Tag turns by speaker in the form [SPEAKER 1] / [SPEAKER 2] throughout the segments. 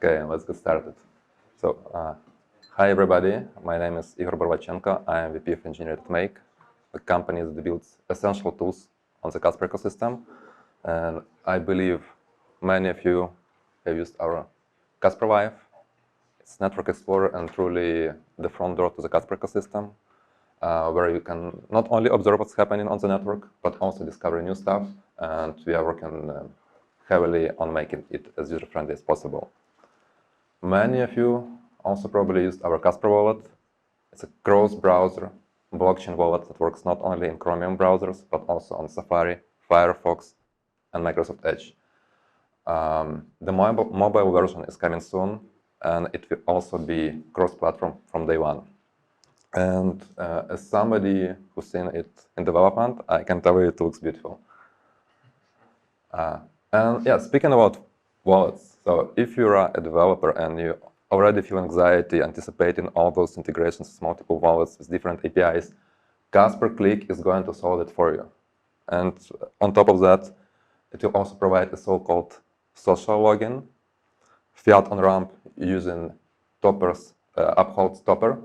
[SPEAKER 1] Okay, let's get started. So, hi everybody, my name is Ihor Burlachenko. I am VP of Engineering at Make, a company that builds essential tools on the Casper ecosystem. And I believe many of you have used our Casper..live. It's Network Explorer and truly the front door to the Casper ecosystem, where you can not only observe what's happening on the network, but also discover new stuff. And we are working heavily on making it as user-friendly as possible. Many of you also probably used our Casper Wallet. It's a cross-browser blockchain wallet that works not only in Chromium browsers, but also on Safari, Firefox, and Microsoft Edge. The mobile version is coming soon, and it will also be cross-platform from day one. And as somebody who's seen it in development, I can tell you it looks beautiful. And yeah, speaking about wallets, so if you're a developer and you already feel anxiety anticipating all those integrations with multiple wallets with different APIs, Casper..click is going to solve it for you. And on top of that, it will also provide a so-called social login, fiat on-ramp using Topper's upholds Topper.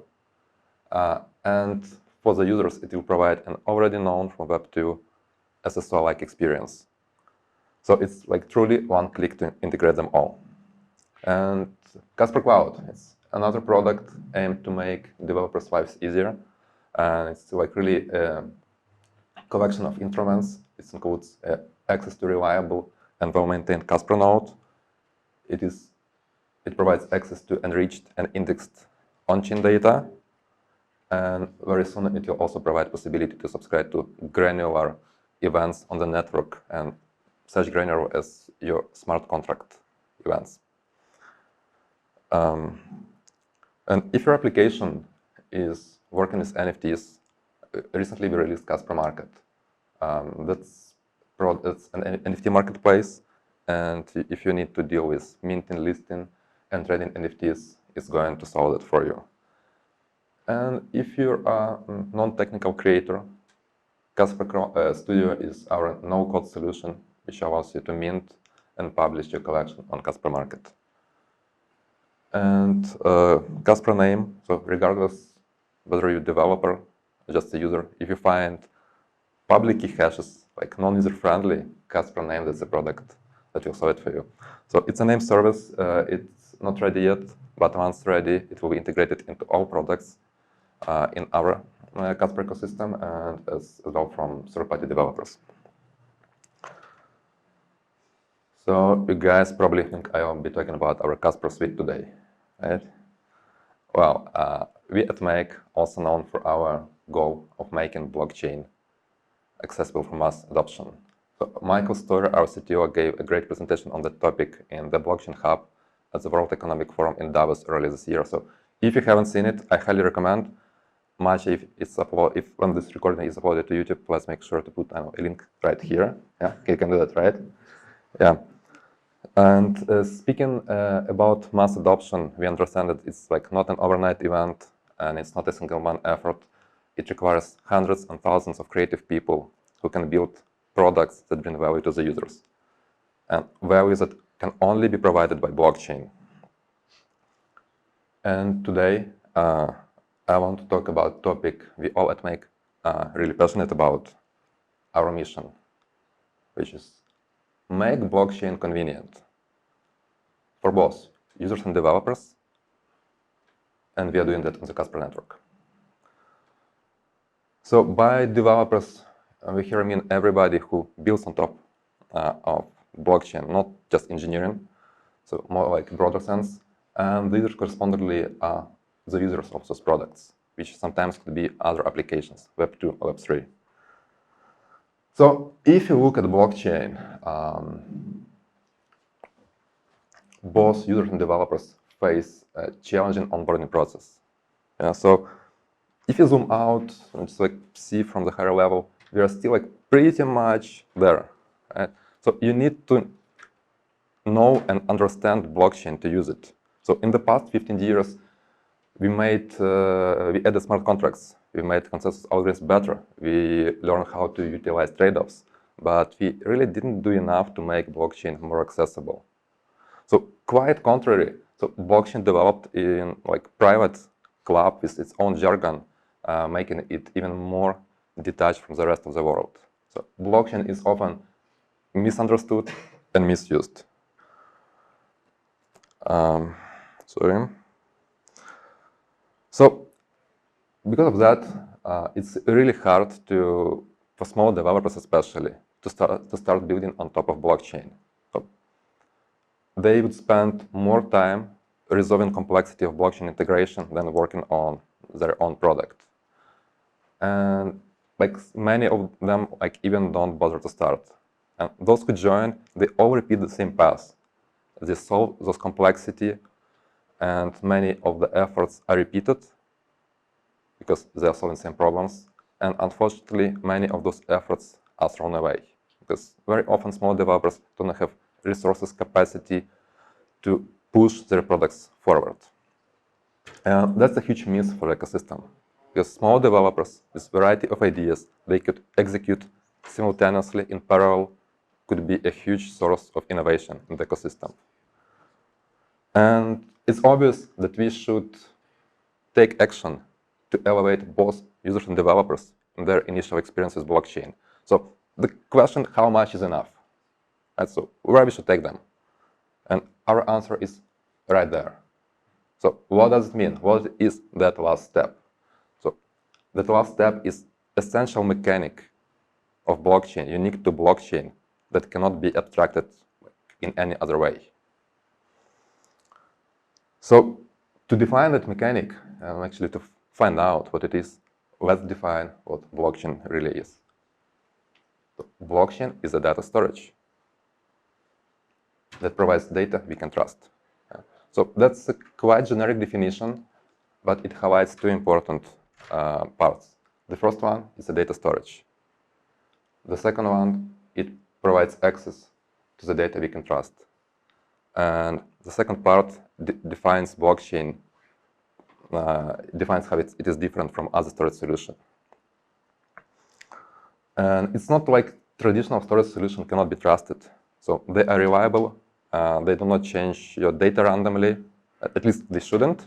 [SPEAKER 1] And for the users, it will provide an already known from Web2 SSO-like experience. So it's like truly one click to integrate them all. And Casper Cloud, it's another product aimed to make developers' lives easier. And it's like really a collection of instruments. It includes access to reliable and well-maintained Casper node. It provides access to enriched and indexed on-chain data. And very soon it will also provide possibility to subscribe to granular events on the network, and such granular as your smart contract events. And if your application is working with NFTs, recently we released Casper Market. That's an NFT marketplace, and if you need to deal with minting, listing, and trading NFTs, it's going to solve it for you. And if you're a non-technical creator, Casper Studio is our no-code solution, which allows you to mint and publish your collection on Casper Market. And Casper name, so regardless whether you're a developer or just a user, if you find public key hashes, like non-user friendly, Casper name, that's a product that will solve it for you. So it's a name service, it's not ready yet, but once ready, it will be integrated into all products in our Casper ecosystem and as well from third-party developers. So you guys probably think I will be talking about our Casper suite today, right? Well, we at Make also known for our goal of making blockchain accessible for mass adoption. So Michael Storer, our CTO, gave a great presentation on that topic in the Blockchain Hub at the World Economic Forum in Davos earlier this year. So if you haven't seen it, I highly recommend. Much if when this recording is uploaded to YouTube, let's make sure to put a link right here. Yeah, you can do that, right? Yeah. And speaking about mass adoption, we understand that it's like not an overnight event and it's not a single-man effort. It requires hundreds and thousands of creative people who can build products that bring value to the users. And value that can only be provided by blockchain. And today, I want to talk about a topic we all at Make are really passionate about, our mission, which is make blockchain convenient for both users and developers, and we are doing that on the Casper Network. So by developers, we here mean everybody who builds on top of blockchain, not just engineering, so more like broader sense, and the users correspondingly are the users of those products, which sometimes could be other applications, Web 2 or Web 3. So if you look at the blockchain, both users and developers face a challenging onboarding process. Yeah, so if you zoom out and just like see from the higher level, we are still like pretty much there. Right? So you need to know and understand blockchain to use it. So in the past 15 years, we added smart contracts. We made consensus algorithms better. We learned how to utilize trade-offs, but we really didn't do enough to make blockchain more accessible. So quite contrary, So blockchain developed in like private club with its own jargon, making it even more detached from the rest of the world. So blockchain is often misunderstood and misused. Sorry. So because of that, it's really hard for small developers especially, to start building on top of blockchain. So they would spend more time resolving complexity of blockchain integration than working on their own product. And like many of them like even don't bother to start. And those who join, they all repeat the same path. They solve those complexity, and many of the efforts are repeated because they are solving the same problems. And unfortunately, many of those efforts are thrown away because very often small developers do not have resources, capacity to push their products forward. And that's a huge miss for the ecosystem, because small developers with a variety of ideas they could execute simultaneously in parallel could be a huge source of innovation in the ecosystem. And it's obvious that we should take action to elevate both users and developers in their initial experience with blockchain. So the question, how much is enough? And so where we should take them? And our answer is right there. So what does it mean? What is that last step? So that last step is essential mechanic of blockchain, unique to blockchain, that cannot be abstracted in any other way. So to define that mechanic, actually to find out what it is, let's define what blockchain really is. So blockchain is a data storage that provides data we can trust. So that's a quite generic definition, but it highlights two important parts. The first one is the data storage. The second one, it provides access to the data we can trust. And the second part defines blockchain, defines how it is different from other storage solutions. And it's not like traditional storage solution cannot be trusted. So they are reliable. They do not change your data randomly. At least they shouldn't.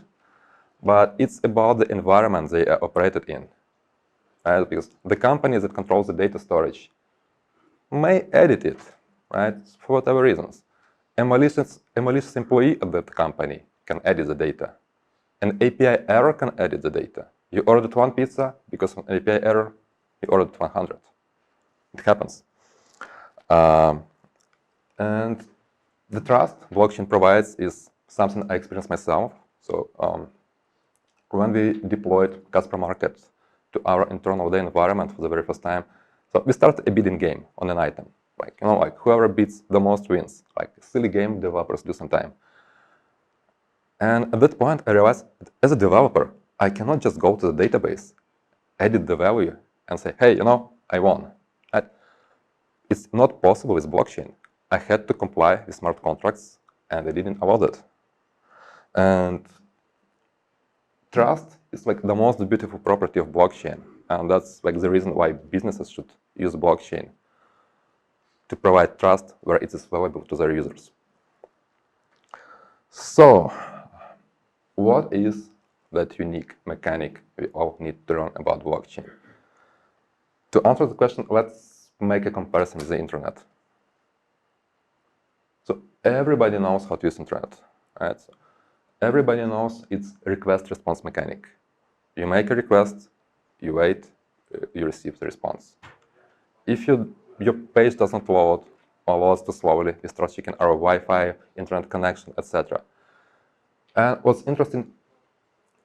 [SPEAKER 1] But it's about the environment they are operated in. Right? Because the company that controls the data storage may edit it, right, for whatever reasons. A malicious employee of that company can edit the data. An API error can edit the data. You ordered one pizza, because of an API error, you ordered 100. It happens. And the trust blockchain provides is something I experienced myself. So when we deployed Casper Market to our internal day environment for the very first time, so we started a bidding game on an item. Like whoever bids the most wins. Like a silly game developers do sometimes. And at that point, I realized that as a developer, I cannot just go to the database, edit the value, and say, hey, I won. It's not possible with blockchain. I had to comply with smart contracts, and I didn't allow that. And trust is like the most beautiful property of blockchain, and that's like the reason why businesses should use blockchain to provide trust where it is valuable to their users. So, what is that unique mechanic we all need to learn about blockchain? To answer the question, let's make a comparison with the internet. So everybody knows how to use internet, right? So everybody knows its request-response mechanic. You make a request, you wait, you receive the response. If your page doesn't load or loads too slowly, we start checking our Wi-Fi, internet connection, etc. And what's interesting,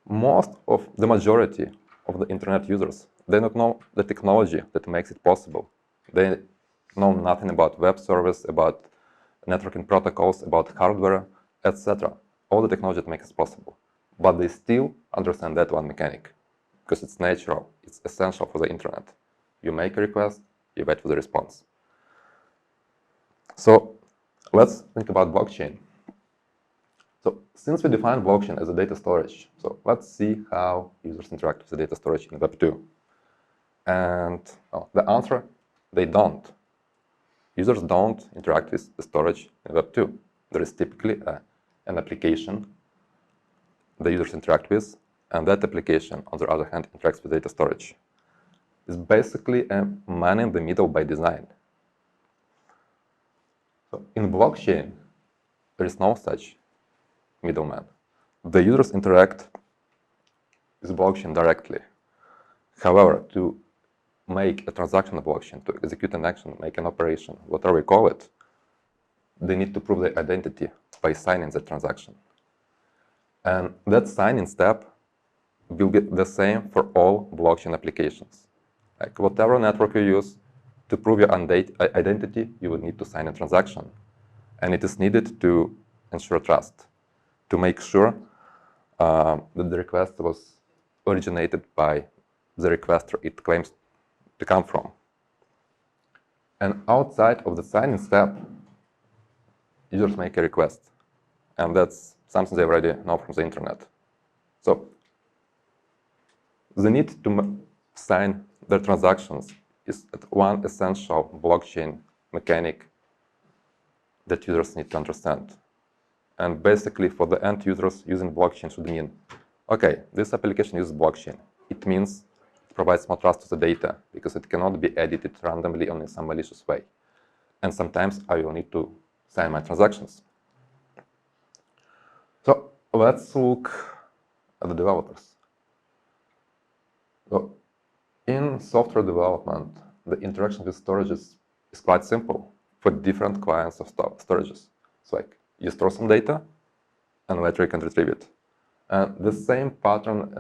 [SPEAKER 1] the majority of the internet users, they don't know the technology that makes it possible. They know nothing about web service, about networking protocols, about hardware, etc. All the technology that makes it possible. But they still understand that one mechanic because it's natural, it's essential for the internet. You make a request, you wait for the response. So let's think about blockchain. So since we defined blockchain as a data storage, so let's see how users interact with the data storage in Web 2. And the answer, they don't. Users don't interact with the storage in Web 2. There is typically an application the users interact with, and that application, on the other hand, interacts with data storage. It's basically a man in the middle by design. So in blockchain, there is no such middleman. The users interact with blockchain directly. However, to make a transaction on blockchain, to execute an action, make an operation, whatever we call it, they need to prove their identity by signing the transaction. And that signing step will be the same for all blockchain applications. Like whatever network you use, to prove your identity, you will need to sign a transaction. And it is needed to ensure trust, to make sure that the request was originated by the requester it claims to come from. And outside of the signing step, users make a request. And that's something they already know from the internet. So the need to sign their transactions is one essential blockchain mechanic that users need to understand. And basically, for the end users, using blockchain should mean, okay, this application uses blockchain. It means it provides more trust to the data because it cannot be edited randomly or in some malicious way. And sometimes I will need to sign my transactions. So let's look at the developers. So in software development, the interaction with storages is quite simple for different clients of storages. So like you store some data and later you can retrieve it. And the same pattern,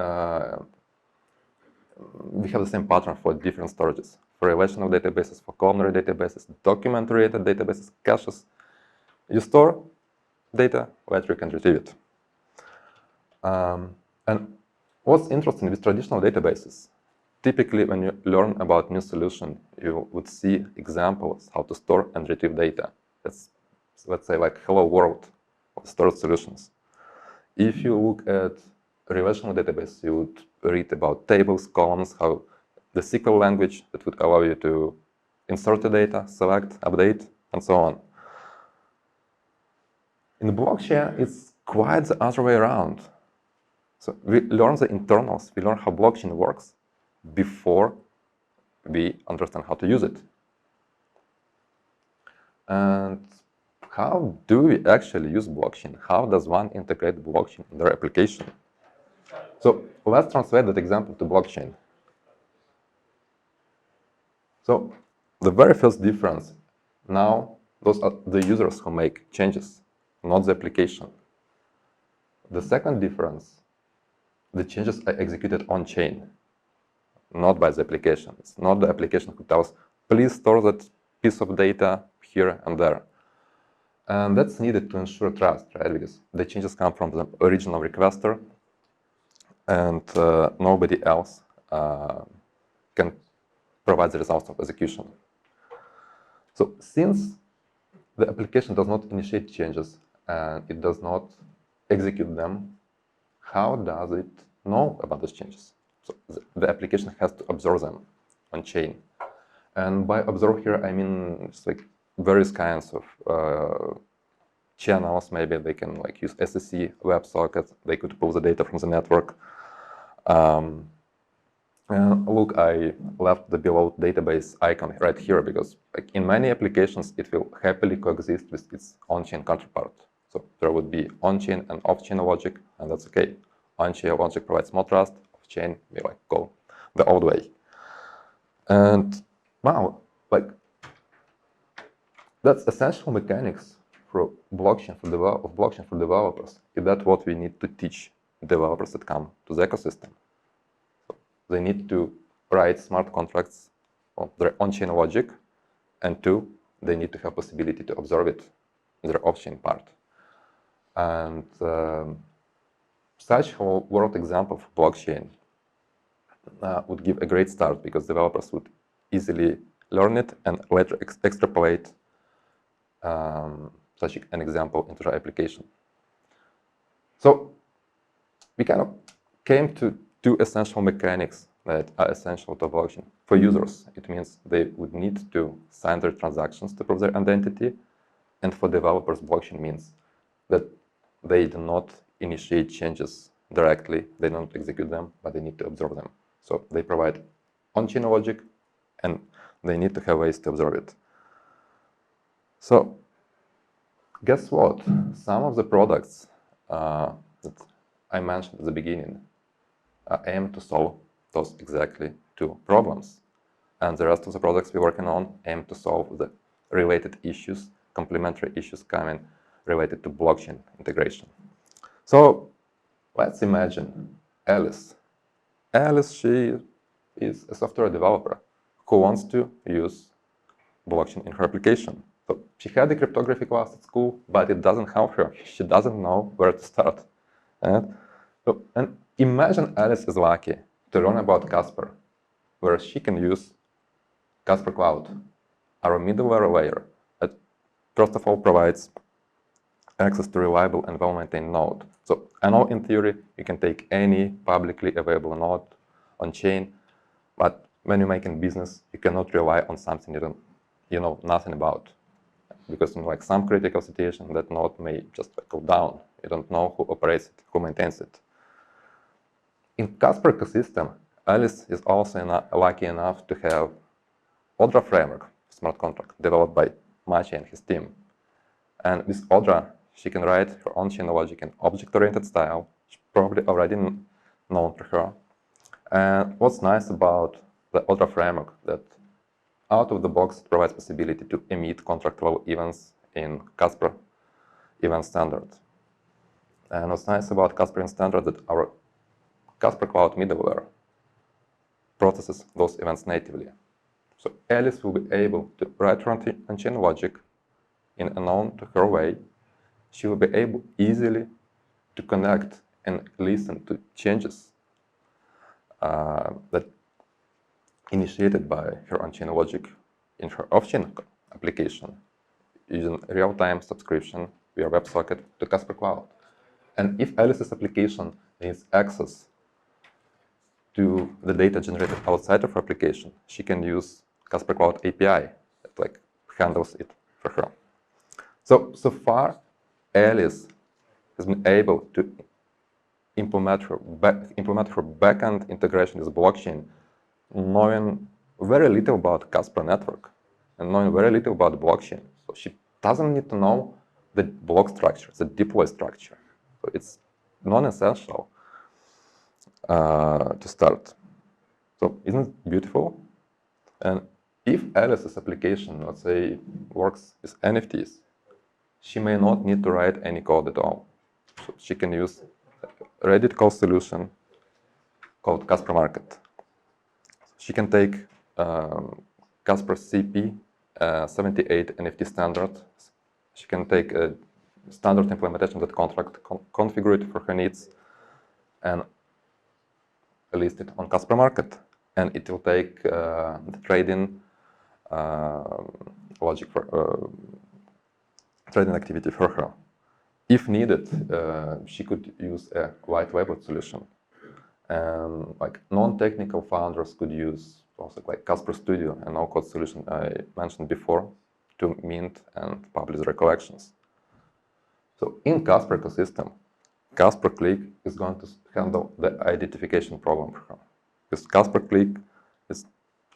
[SPEAKER 1] we have the same pattern for different storages. For relational databases, for columnar databases, document-related databases, caches. You store data, later you can retrieve it. And what's interesting with traditional databases, typically when you learn about new solution, you would see examples how to store and retrieve data. That's, let's say, like hello world of storage solutions. If you look at a relational database, you would read about tables, columns, how the SQL language that would allow you to insert the data, select, update, and so on. In blockchain, it's quite the other way around. So we learn the internals, we learn how blockchain works before we understand how to use it. And how do we actually use blockchain? How does one integrate blockchain in their application? So let's translate that example to blockchain. So the very first difference, now those are the users who make changes, not the application. The second difference, the changes are executed on-chain, not by the application. It's not the application who tells, please store that piece of data here and there. And that's needed to ensure trust, right? Because the changes come from the original requester and nobody else can provide the results of execution. So since the application does not initiate changes and it does not execute them, how does it know about those changes? So the application has to observe them on chain. And by observe here, I mean it's like various kinds of channels. Maybe they can like use SSC, WebSocket. They could pull the data from the network. Look, I left the below database icon right here because like in many applications, it will happily coexist with its on-chain counterpart. So there would be on-chain and off-chain logic, and that's okay. On-chain logic provides more trust. Off-chain, we like go the old way. And wow, like that's essential mechanics for blockchain for developers. Is that what we need to teach developers that come to the ecosystem? So they need to write smart contracts on their on-chain logic, and two, they need to have possibility to observe it in their off-chain part. And such whole world example of blockchain would give a great start because developers would easily learn it and later extrapolate such an example into their application. So we kind of came to two essential mechanics that are essential to blockchain. For users, it means they would need to sign their transactions to prove their identity. And for developers, blockchain means that they do not initiate changes directly, they don't execute them, but they need to observe them. So they provide on-chain logic, and they need to have ways to observe it. So guess what? Some of the products that I mentioned at the beginning aim to solve those exactly two problems. And the rest of the products we're working on aim to solve the related issues, complementary issues coming related to blockchain integration. So let's imagine Alice. Alice, she is a software developer who wants to use blockchain in her application. So she had a cryptography class at school, but it doesn't help her. She doesn't know where to start. And imagine Alice is lucky to learn about Casper, where she can use Casper Cloud, our middleware layer that first of all provides access to reliable and well-maintained node. So I know in theory you can take any publicly available node on chain, but when you're making business, you cannot rely on something you know nothing about, because in like some critical situation that node may just go down. You don't know who operates it, who maintains it. In Casper ecosystem, Alice is also lucky enough to have Odra framework, smart contract, developed by Maciej and his team. And with Odra, she can write her own chain logic in object-oriented style, which probably already known to her. And what's nice about the Odra framework, that out of the box it provides possibility to emit contract-level events in Casper event standard. And what's nice about Casper event standard that our Casper Cloud middleware processes those events natively. So Alice will be able to write her on-chain logic in a known to her way. She will be able easily to connect and listen to changes that initiated by her on-chain logic in her off-chain application using real-time subscription via WebSocket to Casper Cloud. And if Alice's application needs access to the data generated outside of her application, she can use Casper Cloud API that handles it for her. So far, Alice has been able to implement her backend integration with blockchain, knowing very little about Casper Network and knowing very little about blockchain. So she doesn't need to know the block structure, the deploy structure. So it's non-essential to start. So isn't it beautiful? And if Alice's application, let's say, works with NFTs, she may not need to write any code at all. So she can use a Reddit code solution called Casper Market. She can take Casper CP 78 NFT standard. She can take a standard implementation of that contract, configure it for her needs, and list it on Casper Market. And it will take the trading logic for trading activity for her. If needed, she could use a white label solution. Like non-technical founders could use also like Casper Studio, a no-code solution I mentioned before, to mint and publish their collections. So in Casper ecosystem, Casper.click is going to handle the identification problem for her. Because Casper.click is,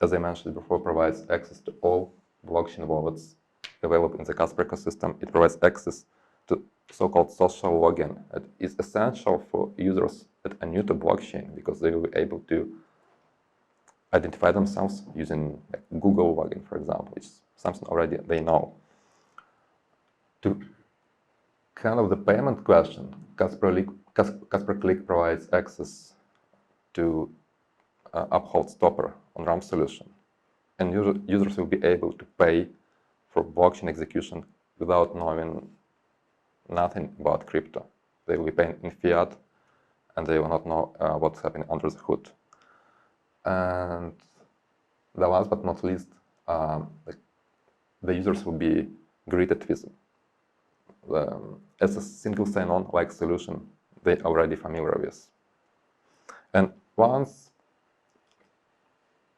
[SPEAKER 1] as I mentioned before, provides access to all blockchain wallets available in the Casper ecosystem. It provides access to so-called social login. It is essential for users that are new to blockchain because they will be able to identify themselves using like Google login, for example, which is something already they know. To handle the payment question, Casper.click provides access to Uphold Stopper on RAM solution. And users will be able to pay for blockchain execution without knowing nothing about crypto. They will be paying in fiat, and they will not know what's happening under the hood. And the last but not least, the users will be greeted with as a single sign-on like solution they're already familiar with. And once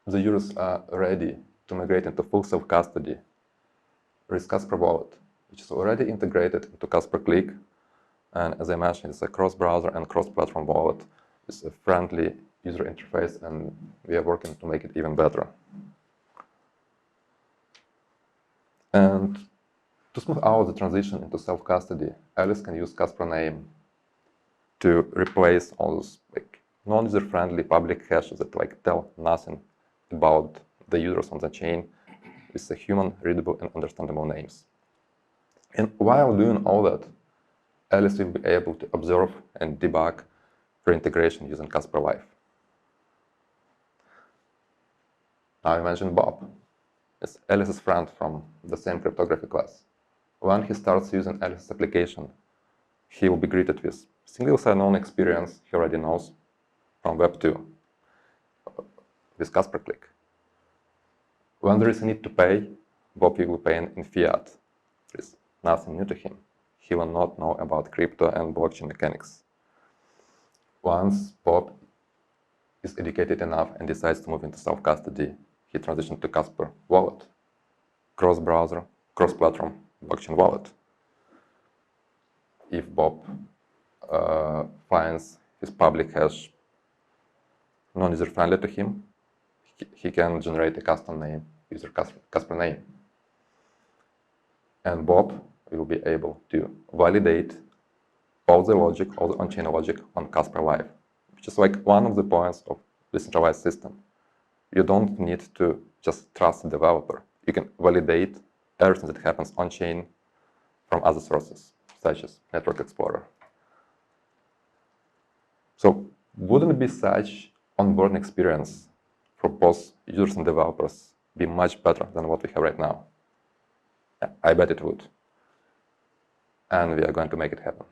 [SPEAKER 1] the users are ready to migrate into full self-custody, there is Casper Wallet, which is already integrated into Casper.click And as I mentioned, it's a cross-browser and cross-platform wallet. It's a friendly user interface, and we are working to make it even better. And to smooth out the transition into self-custody, Alice can use Casper name to replace all those non-user-friendly public hashes that tell nothing about the users on the chain with the human, readable, and understandable names. And while doing all that, Alice will be able to observe and debug pre-integration using Casper..live. Now I mentioned Bob. It's Alice's friend from the same cryptography class. When he starts using Alice's application, he will be greeted with single sign-on experience he already knows from Web 2 with Casper.click. When there is a need to pay, Bob will be paying in fiat. There is nothing new to him. He will not know about crypto and blockchain mechanics. Once Bob is educated enough and decides to move into self-custody, he transitions to Casper Wallet, cross-browser, cross-platform blockchain wallet. If Bob finds his public hash non-user-friendly to him, he can generate a custom name, user Casper name. And Bob will be able to validate all the logic, all the on-chain logic on Casper..live, which is one of the points of decentralized system. You don't need to just trust the developer. You can validate everything that happens on-chain from other sources, such as Network Explorer. So wouldn't it be such onboarding experience for both users and developers be much better than what we have right now? I bet it would. And we are going to make it happen.